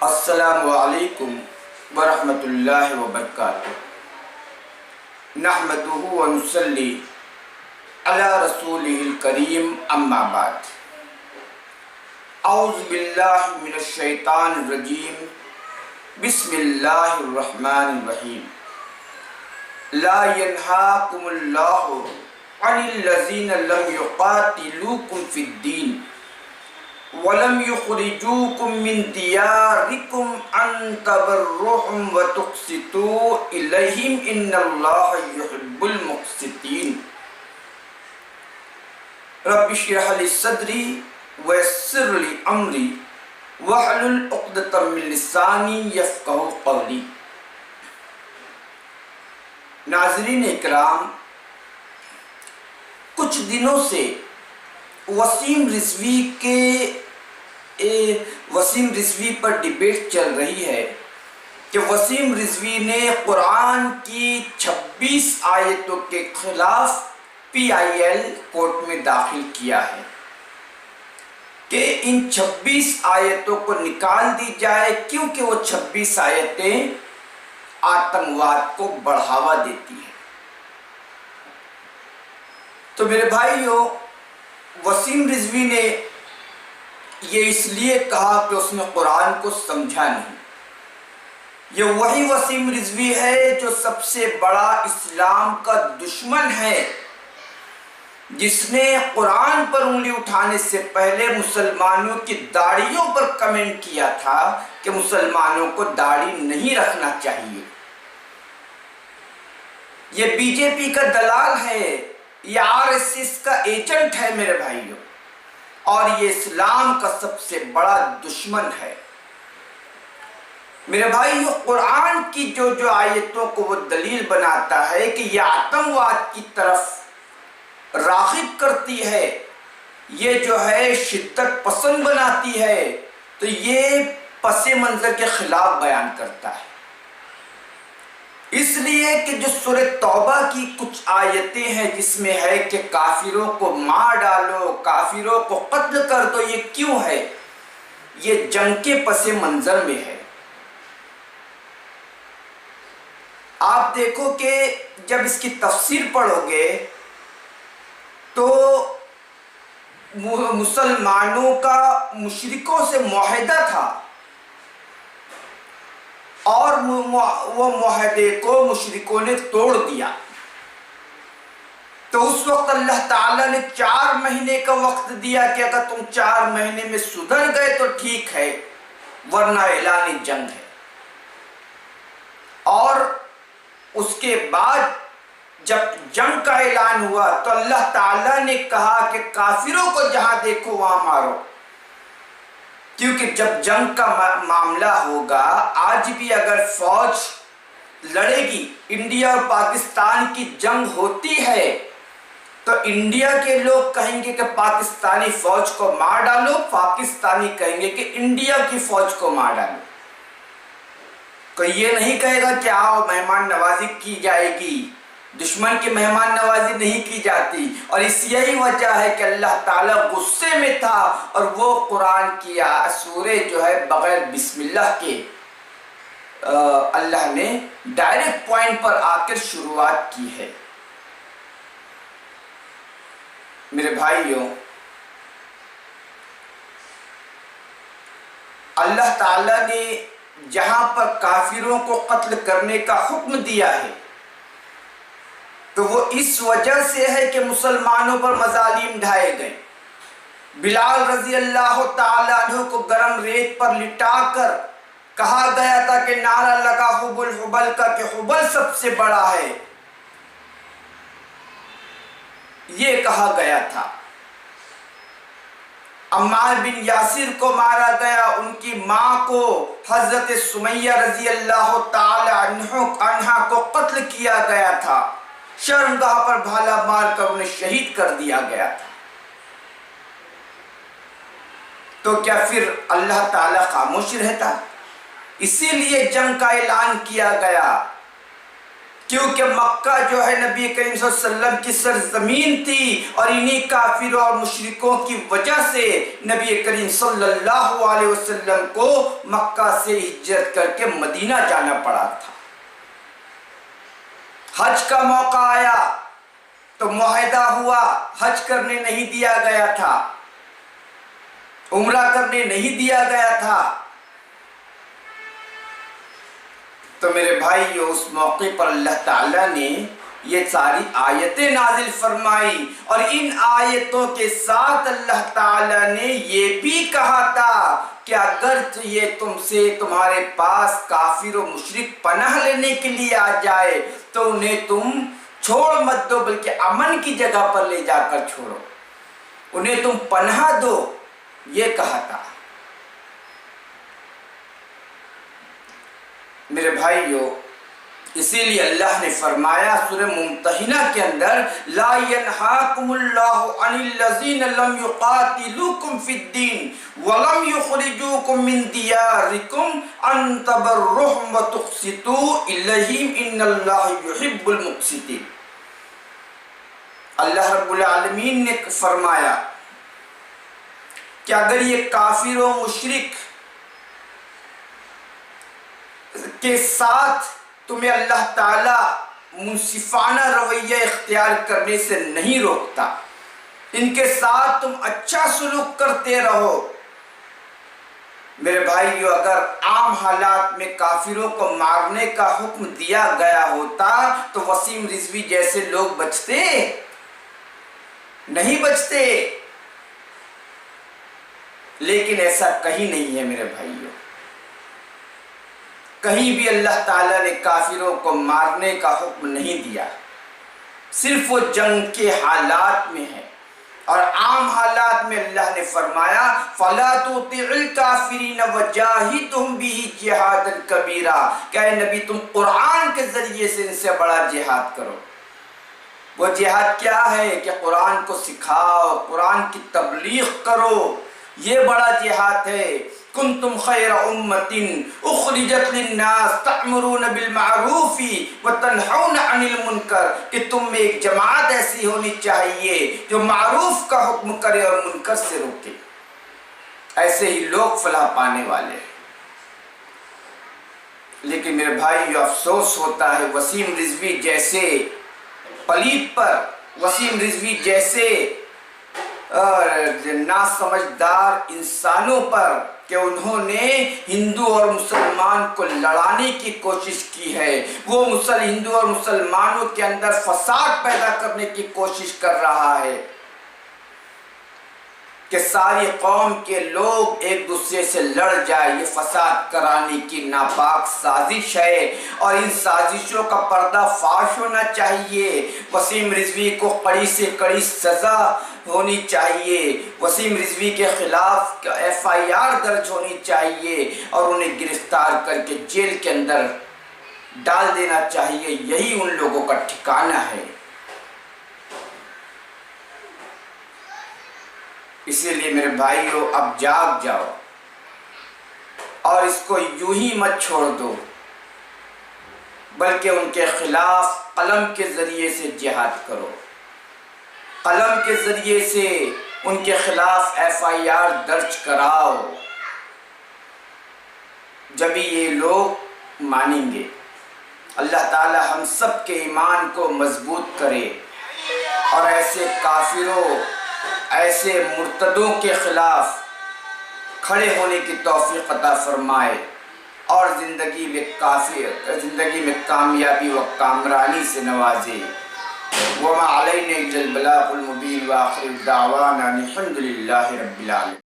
السلام علیکم ورحمۃ اللہ وبرکاتہ۔ نحمدہ ونصلی علی رسولہ الکریم، اما بعد۔ اعوذ باللہ من الشیطان الرجیم، بسم اللہ الرحمن الرحیم۔ لا ینہاکم اللہ عن الذین لم یقاتلوکم فی الدین وَلَمْ يُخْرِجُوكُم مِّن دِيَارِكُمْ أَن تَبَرُّوهُمْ وَتُقْسِطُوا إِلَيْهِمْ إِنَّ اللَّهَ يُحِبُّ الْمُقْسِطِينَ۔ رَبِّ اشْرَحْ لِي صَدْرِي وَيَسِّرْ لِي أَمْرِي وَاحْلُلْ عُقْدَةً مِّن لِّسَانِي يَفْقَهُوا قَوْلِي۔ ناظرین اکرام، کچھ دنوں سے وسیم رضوی پر ڈیبیٹ چل رہی ہے کہ وسیم رضوی نے قرآن کی 26 آیتوں کے خلاف PIL کورٹ میں داخل کیا ہے کہ ان 26 آیتوں کو نکال دی جائے، کیونکہ وہ 26 آیتیں آتنکواد کو بڑھاوا دیتی ہیں۔ تو میرے بھائیوں، وسیم رضوی نے یہ اس لیے کہا کہ اس نے قرآن کو سمجھا نہیں۔ یہ وہی وسیم رضوی ہے جو سب سے بڑا اسلام کا دشمن ہے، جس نے قرآن پر انگلی اٹھانے سے پہلے مسلمانوں کی داڑھیوں پر کمنٹ کیا تھا کہ مسلمانوں کو داڑھی نہیں رکھنا چاہیے۔ یہ BJP کا دلال ہے، یہ RSS کا ایجنٹ ہے میرے بھائیوں، اور یہ اسلام کا سب سے بڑا دشمن ہے۔ میرے بھائیوں، قرآن کی جو آیتوں کو وہ دلیل بناتا ہے کہ یہ آتنکواد کی طرف راغب کرتی ہے، یہ جو ہے شدت پسند بناتی ہے، تو یہ پس منظر کے خلاف بیان کرتا ہے۔ اس لیے کہ جو سورہ توبہ کی کچھ آیتیں ہیں جس میں ہے کہ کافروں کو مار ڈالو، کافروں کو قتل کر دو، یہ کیوں ہے؟ یہ جنگ کے پس منظر میں ہے۔ آپ دیکھو کہ جب اس کی تفسیر پڑھو گے تو مسلمانوں کا مشرکوں سے معاہدہ تھا، اور وہ معاہدے کو مشرکوں نے توڑ دیا۔ تو اس وقت اللہ تعالیٰ نے 4 مہینے کا وقت دیا کہ اگر تم 4 مہینے میں سدھر گئے تو ٹھیک ہے، ورنہ اعلان جنگ ہے۔ اور اس کے بعد جب جنگ کا اعلان ہوا تو اللہ تعالیٰ نے کہا کہ کافروں کو جہاں دیکھو وہاں مارو، کیونکہ جب جنگ کا معاملہ ہوگا، آج بھی اگر فوج لڑے گی، انڈیا اور پاکستان کی جنگ ہوتی ہے، تو انڈیا کے لوگ کہیں گے کہ پاکستانی فوج کو مار ڈالو، پاکستانی کہیں گے کہ انڈیا کی فوج کو مار ڈالو۔ کوئی یہ نہیں کہے گا کہ آؤ مہمان نوازی کی جائے گی، دشمن کی مہمان نوازی نہیں کی جاتی۔ اور اس یہی وجہ ہے کہ اللہ تعالیٰ غصے میں تھا، اور وہ قرآن کی سورہ جو ہے بغیر بسم اللہ کے اللہ نے ڈائریکٹ پوائنٹ پر آ کر شروعات کی ہے۔ میرے بھائیوں، اللہ تعالیٰ نے جہاں پر کافروں کو قتل کرنے کا حکم دیا ہے تو وہ اس وجہ سے ہے کہ مسلمانوں پر مظالم ڈھائے گئے۔ بلال رضی اللہ تعالیٰ عنہ کو گرم ریت پر لٹا کر کہا گیا تھا کہ نعرہ لگا حبل حبل کا کہ حبل سب سے بڑا ہے، یہ کہا گیا تھا۔ عمار بن یاسر کو مارا گیا، ان کی ماں کو حضرت سمیہ رضی اللہ تعالی عنہا کو قتل کیا گیا تھا، شرمگاہ پر بھالا مار کر انہیں شہید کر دیا گیا تھا۔ تو کیا پھر اللہ تعالیٰ خاموش رہتا؟ اسی لیے جنگ کا اعلان کیا گیا کیونکہ مکہ جو ہے نبی کریم صلی اللہ علیہ وسلم کی سرزمین تھی، اور انہی کافروں اور مشرکوں کی وجہ سے نبی کریم صلی اللہ علیہ وسلم کو مکہ سے ہجرت کر کے مدینہ جانا پڑا تھا۔ حج کا موقع آیا تو معاہدہ ہوا، حج کرنے نہیں دیا گیا تھا، عمرہ کرنے نہیں دیا گیا تھا۔ تو میرے بھائی اس موقع پر اللہ تعالیٰ نے یہ ساری آیتیں نازل فرمائی، اور ان آیتوں کے ساتھ اللہ تعالیٰ نے یہ بھی کہا تھا کہ اگر یہ تم سے تمہارے پاس کافر و مشرک پناہ لینے کے لیے آ جائے تو انہیں تم چھوڑ مت دو، بلکہ امن کی جگہ پر لے جا کر چھوڑو، انہیں تم پناہ دو، یہ کہا تھا۔ میرے بھائیو، اسی لیے اللہ نے فرمایا سورہ ممتحنہ کے اندر، لا ینہاکم اللہ عن الذین لم یقاتلوکم فی الدین ولم یخرجوکم من دیارکم ان تبرہم وتقسطوا الیہم ان اللہ یحب المقسطین۔ اللہ رب العالمین نے فرمایا کہ اگر یہ کافر و مشرک کے ساتھ تمہیں اللہ تعالیٰ منصفانہ رویہ اختیار کرنے سے نہیں روکتا، ان کے ساتھ تم اچھا سلوک کرتے رہو۔ میرے بھائیو، اگر عام حالات میں کافروں کو مارنے کا حکم دیا گیا ہوتا تو وسیم رضوی جیسے لوگ بچتے نہیں بچتے، لیکن ایسا کہیں نہیں ہے میرے بھائیو، کہیں بھی اللہ تعالیٰ نے کافروں کو مارنے کا حکم نہیں دیا، صرف وہ جنگ کے حالات میں ہے، اور عام حالات میں اللہ نے فرمایا فَلَا تُطِعِ الْكَافِرِينَ وَجَاهِدْهُمْ بِهِ جِهَادًا كَبِيرًا، کہ اے نبی تم قرآن کے ذریعے سے ان سے بڑا جہاد کرو۔ وہ جہاد کیا ہے کہ قرآن کو سکھاؤ، قرآن کی تبلیغ کرو، یہ بڑا جہاد ہے۔ کنتم خیر امت اخرجت للناس تأمرون بالمعروف وتنہون عن المنکر، کہ تم میں ایک جماعت ایسی ہونی چاہیے جو معروف کا حکم کرے اور منکر سے روکے، ایسے ہی لوگ فلاح پانے والے ہیں۔ لیکن میرے بھائی افسوس ہوتا ہے وسیم رضوی جیسے پلیت پر، وسیم رضوی جیسے ناسمجھدار انسانوں پر، کہ انہوں نے ہندو اور مسلمان کو لڑانے کی کوشش کی ہے، وہ ہندو اور مسلمانوں کے اندر فساد پیدا کرنے کی کوشش کر رہا ہے کہ ساری قوم کے لوگ ایک دوسرے سے لڑ جائے۔ یہ فساد کرانے کی ناپاک سازش ہے، اور ان سازشوں کا پردہ فاش ہونا چاہیے۔ وسیم رضوی کو کڑی سے کڑی سزا ہونی چاہیے، وسیم رضوی کے خلاف FIR درج ہونی چاہیے، اور انہیں گرفتار کر کے جیل کے اندر ڈال دینا چاہیے۔ یہی ان لوگوں کا ٹھکانہ ہے۔ اسی لیے میرے بھائیو، اب جاگ جاؤ اور اس کو یوں ہی مت چھوڑ دو، بلکہ ان کے خلاف قلم کے ذریعے سے جہاد کرو، قلم کے ذریعے سے ان کے خلاف FIR درج کراؤ، جبھی یہ لوگ مانیں گے۔ اللہ تعالی ہم سب کے ایمان کو مضبوط کرے، اور ایسے کافروں، ایسے مرتدوں کے خلاف کھڑے ہونے کی توفیق عطا فرمائے، اور زندگی میں کامیابی و کامرانی سے نوازے۔ وما علینا الا البلاغ المبین، وآخر دعوانا الحمد للہ رب العالمین۔